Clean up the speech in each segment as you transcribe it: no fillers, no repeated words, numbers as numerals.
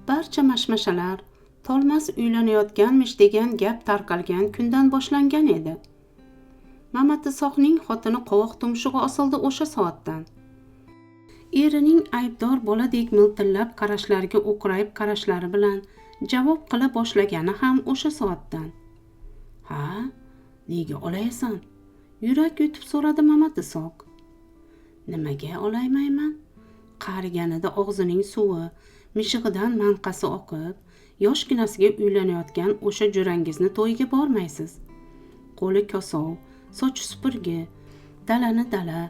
Barcha mashmashalar Tolmas uylanayotganmish degan gap tarqalgan kundan boshlangan edi. Mamatisoqning xotini qovoq tumshug'i osildi o'sha soatdan. Erining aybdor boladek miltillab qarashlariga o'qrayib qarashlari bilan javob qila boshlagani ham o'sha soatdan. "Ha, nega olayasan?" yurak yutib so'radi Mamatisoq. "Nimaga olaymayman? Qariganida og'zining suvi, mishig'idan manqasi oqib, yoshginasiga uylanayotgan o'sha jo'rangizni to'yiga bormaysiz. Qo'li kosov, sochi supurgi, dalani dala,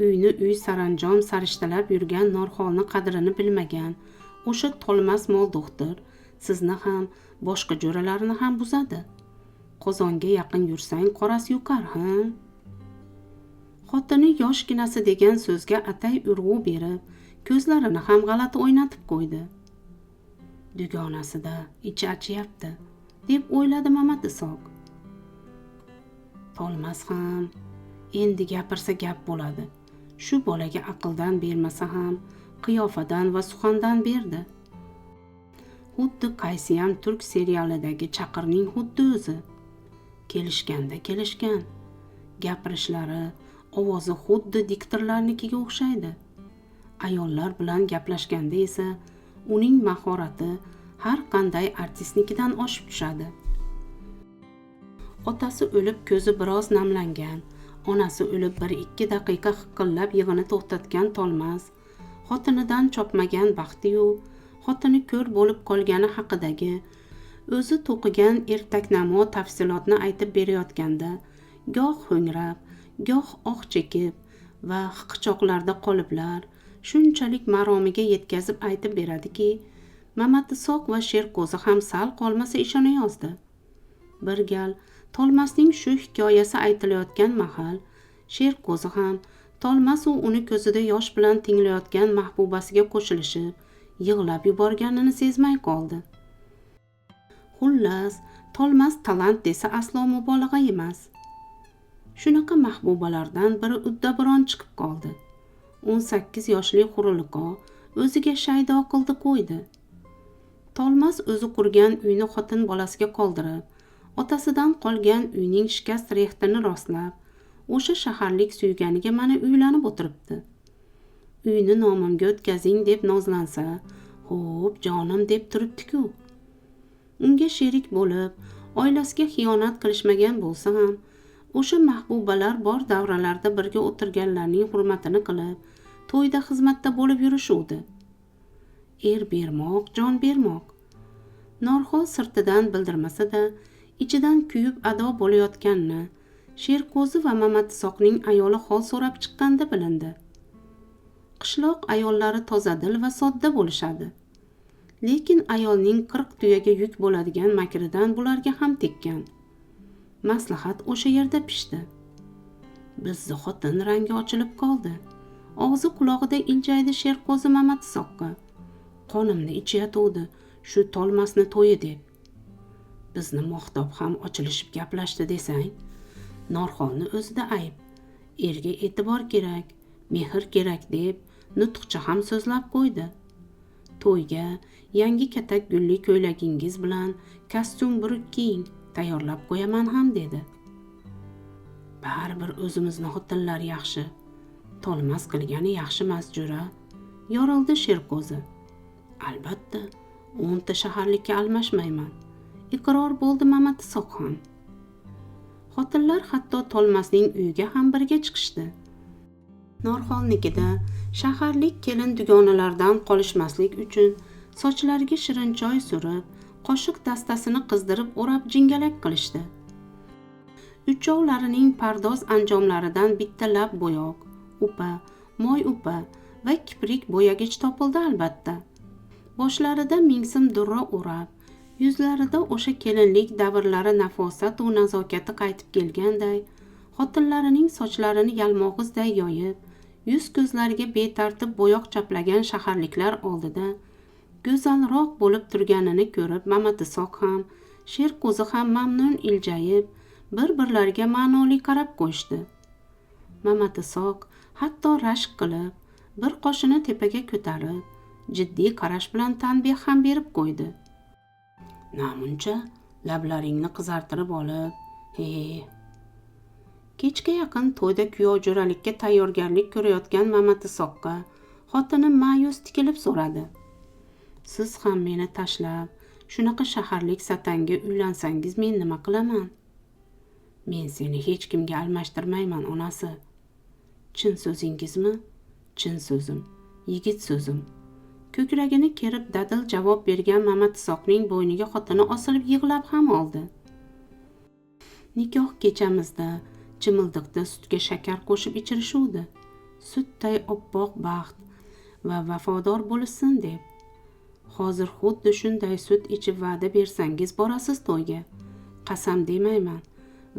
uyni uy saranjom sarishtalab yurgan Norxolni qadrini bilmagan o'sha Tolmas moldo'xtir sizni ham, boshqa jo'ralarni ham buzadi. Qozonga yaqin yursang qorasi yuqar, ha?" Xotini yoshginasi degan so'zga atay urg'u berib, ko'zlarini ham g'alati o'ynatib qo'ydi. Dugonasida ichi achyapti, deb o'yladi Mamatisoq. Tolmas ham endi gapirsa gap bo'ladi. Shu bolaga aqldan bermasa ham qiyofadan va suxandan berdi. Xuddi qaysiyam turk serialidagi chaqirning xuddi o'zi. Kelishganda kelishgan. Gapirishlari, ovozi xuddi diktorlarnikiga o'xshaydi. Ayollar bilan gaplashganda esa uning mahorati har qanday artistnikidan oshib tushadi. Otasi o'lib ko'zi biroz namlangan, onasi o'lib 1-2 daqiqa hiqillab yig'ini to'xtatgan Tolmas, xotinidan chopmagan baxti-yu, xotini ko'r bo'lib qolgani haqidagi o'zi to'qigan ertaknamo tafsilotni aytib berayotganda, goh ho'ngrab, goh oh chekib va hiqichoqlarda qoliblar shunchalik maromiga yetkazib aytib beradiki, Mamatisoq va Sherko'zi ham sal qolmasa ishonayozdi. Bir gal Tolmasning shu hikoyasi aytilayotgan mahal, Sherko'zi ham Tolmas u uni ko'zida yosh bilan tinglayotgan mahbubasiga qo'shilishib, yig'lab yuborganini sezmay qoldi. Xullas, Tolmas talant desa aslo mubolag'a emas. Shunaqa mahbubalardan biri uddaburon chiqib qoldi. 18 yoshli Huriliqo o'ziga shaydo qildi qo'ydi. Tolmas o'zi qurgan uyni xotin bolasiga qoldirib, otasidan qolgan uyning shikast rehtini rostlab, o'sha shaharlik suyganiga mana uylanib o'tiribdi. Uyni nomimga o'tkazing deb nozlansa, "Xo'p, jonim" deb turibdi-ku. Unga sherik bo'lib, oilasiga xiyonat qilishmagan bo'lsa ham, o'sha mahbubalar bor davralarda birga o'tirganlarning hurmatini qilib, to'yda xizmatda bo'lib yurishuvdi. Er bermoq, jon bermoq. Norxol sirtidan bildirmasa-da, ichidan kuyib ado bo'layotganini Sherko'zi va Mamatisoqning ayoli hol so'rab chiqqanda bilindi. Qishloq ayollari tozadil va sodda bo'lishadi. Lekin ayolning 40 tuyaga yuk bo'ladigan makridan bularga ham tekkan. Maslahat o'sha yerda pishdi. Bizni xotin rangi ochilib qoldi. Og'zi quloqida iljaydi Sherko'zi Mamatisoqqa. Qonimni ichayotdi, shu Tolmasni to'yi deb. Bizni Mohtob ham ochilishib gaplashdi desang, Norxolni o'zida ayb. Erga e'tibor kerak, mehr kerak deb nutqcha ham so'zlab qo'ydi. To'yga yangi katak gulli ko'ylagingiz bilan kostyum buruk kiying, tayyorlab qo'yaman ham dedi. Baribir o'zimizni xotinlar yaxshi. Tolmas qilgani yaxshi emas jo'ra, yorildi Sherko'zi. Albatta, 10 ta shaharlikka almashmayman. Iqror bo'ldi Mamatisoq ham. Xotinlar hatto Tolmasning uyiga ham birga chiqishdi. Norxolnikida shaharlik kelin dugonalardan qolishmaslik uchun sochlariga shirin choy surib, qoshiq dastasini qizdirib o'rab jingalak qilishdi. Uchovlarining pardoz anjomlaridan bitta lab bo'yoq, upa, moy upa va kiprik bo'yagich topildi albatta. Boshlarida mingsim durra o'rab, yuzlarida o'sha kelinlik davrlari nafosat va nazokati qaytib kelganday, xotinlarining sochlarini yalmog'izday yoyib, yuz ko'zlariga betartib bo'yoq chaplagan shaharliklar oldida go'zalroq bo'lib turganini ko'rib, Mamatisoq ham, Sherko'zi ham mamnun iljayib, bir-birlariga ma'noli qarab qo'yishdi. Mamatisoq hatto rashk qilib, bir qoshini tepaga ko'tarib, jiddiy qarash bilan tanbeh ham berib qo'ydi. Namuncha lablaringni qizartirib olib, Kechga yaqin to'yda kuyov jo'ralikka tayyorgarlik ko'rayotgan Mamatisoqqa xotini ma'yus tikilib so'radi. Siz ham meni tashlab, shunaqa shaharlik satanga uylansangiz men nima qilaman? Men seni hech kimga almashtirmayman, onasi. Chin so'zingizmi? Chin so'zim, yigit so'zim. Ko'kragini kerib dadil javob bergan Mamatisoqning bo'yniga xotini osilib yig'lab ham oldi. Nikoh kechamizda chimildiqda sutga shakar qo'shib ichirishuvdi. Sutday oppoq baxt va vafodor bo'lsin deb. Hozir xuddi shunday sut ichib va'da bersangiz borasiz to'yga. Qasam demayman.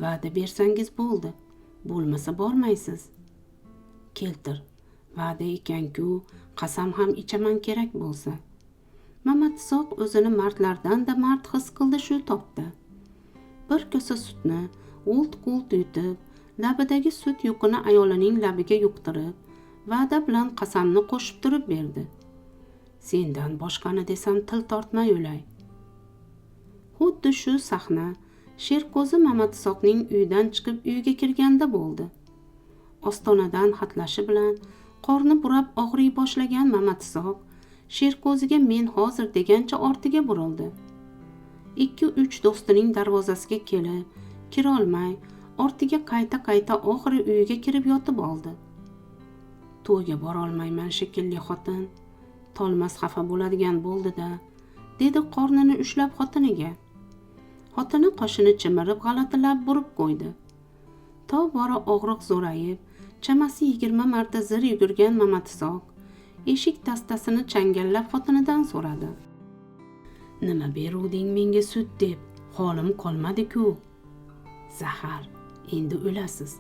Va'da bersangiz bo'ldi. Bo'lmasa bormaysiz. Keltir. Va'da ekan-ku, qasam ham ichaman kerak bo'lsa. Mamatisoq o'zini mardlardan-da mard his qildi shu topda. Bir kosa sutni olt-qo'lt yutib, labidagi sut yuqini ayolining labiga yuqtirib, va'da bilan qasamni qo'shib turib berdi. Sendan boshqani desam til tortmay o'lay. Xuddi shu sahna Sherko'zi Mamatisoqning uyidan chiqib uyiga kirganda bo'ldi. Ostonadan xatlashi bilan qorni burab og'riy boshlagan Mamatisoq Sherko'ziga men hozir degancha ortiga burildi. 2-3 do'stining darvozasiga kelib, kirolmay, ortiga qayta oxiri uyiga kirib yotib oldi. To'yga bora olmayman shekilli xotin. Tolmas xafa bo'ladigan bo'ldi-da, dedi qornini ushlab xotiniga. Xotini qoshini chimirib g'alatilab burib qo'ydi. Tobora og'riq zo'rayib, chamasi 20 marta zir yugurgan Mamatisoq eshik tastasini changallab xotinidan so'radi. Nima beruvding menga sut deb? Holim qolmadi-ku. Zahar, endi o'lasiz.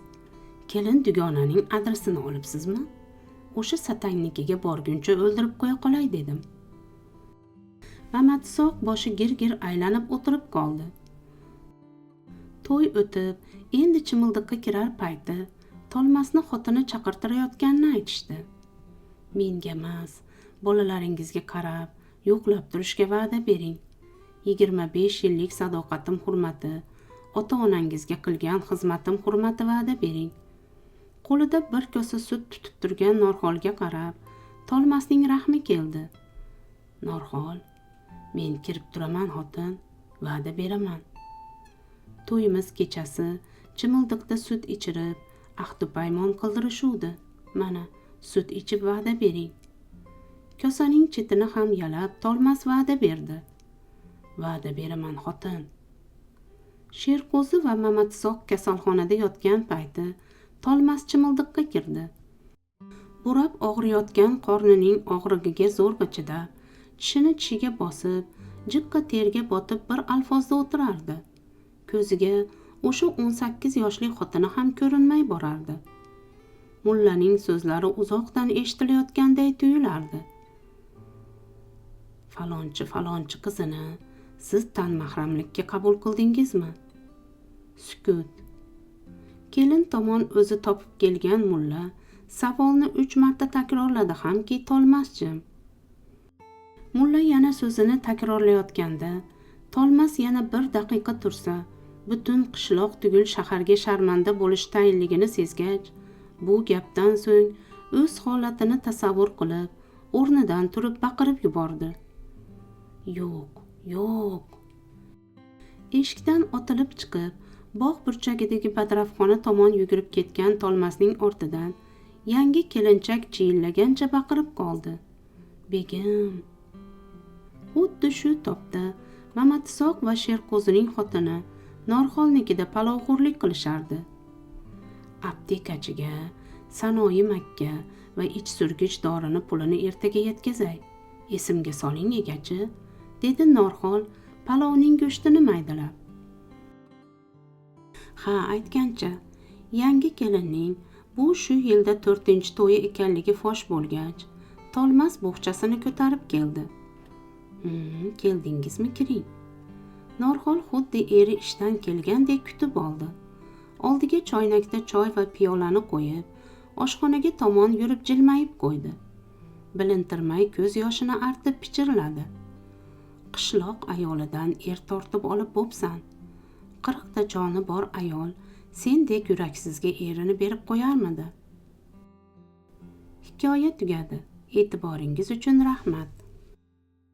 Kelin dugonaning adresini olibsizmi? O'sha satangnikiga borguncha o'ldirib qo'ya qolay dedim. Mamatisoq boshi gir-gir aylanib o'tirib qoldi. To'y o'tib, endi chimildiqqa kirar payti Tolmasni xotini chaqirtirayotganini aytishdi. Menga emas, bolalaringizga qarab, yo'qlab turishga va'da bering. 25 yillik sadoqatim hurmati, ota-onangizga qilgan xizmatim hurmati va'da bering. Qo'lida bir kosa sut tutib turgan Norxolga qarab, Tolmasning rahmi keldi. Norxol, men kirib turaman xotin, va'da beraman. To'yimiz kechasi chimildiqda sut ichirib, ahd paymon qildirishuvdi. Mana, sut ichib va'da bering. Kosaning chetini ham yalab Tolmas va'da berdi. Va'da beraman xotin. Sherko'zi va Mamatisoq kasalxonada yotgan payti Tolmas chimildiqqa kirdi. Burab og'riyotgan qornining og'rig'iga zo'rg'a chidab, tishini tishiga bosib, jiqqa terga botib bir alfozda o'tirardi. Ko'ziga o'sha 18 yoshli xotini ham ko'rinmay borardi. Mullaning so'zlari uzoqdan eshitilayotganday tuyulardi. Falonchi qizini siz tan mahramlikka qabul qildingizmi? Sukut. Kelin tomon o'zi topib kelgan mulla savolni 3 marta takrorladi hamki Tolmas jim. Mulla yana so'zini takrorlayotganda, Tolmas yana 1 daqiqa tursa, butun qishloq tugul shaharga sharmanda bo'lish tayinligini sezgach, bu gapdan so'ng o'z holatini tasavvur qilib, o'rnidan turib baqirib yubordi. Yo'q. Eshikdan otilib chiqib, bog' burchagidagi badrafxona tomon yugurib ketgan Tolmasning ortidan yangi kelinchak chiyillagancha baqirib qoldi. Begim. Xuddi shu topda Mamatisoq va Sherko'zining xotini Norxolnikida palovxo'rlik qilishardi. Aptekachiga Sanoyi Makka va ich surgich dorini pulini ertaga yetkazay. Esimga soling egachi, dedi Norxol palovning go'shtini maydalab. Ha, aytgancha, yangi kelinning bu shu yilda 4-to'yi ekanligi fosh bo'lgach, Tolmas bo'xchasini ko'tarib keldi. Keldingizmi, kiring. Norxol xuddi eri ishdan kelgandek kutib oldi. Oldiga choynakda choy va piyolani qo'yib, oshxonaga tomon yurib jilmayib qo'ydi. bilintirmay ko'z yoshini artib pichirladi. Qishloq ayolidan er tortib olib bo'psan. 40 ta joni bor ayol sendek yuraksizga erini berib qo'yarmidi? Hikoya tugadi. E'tiboringiz uchun rahmat.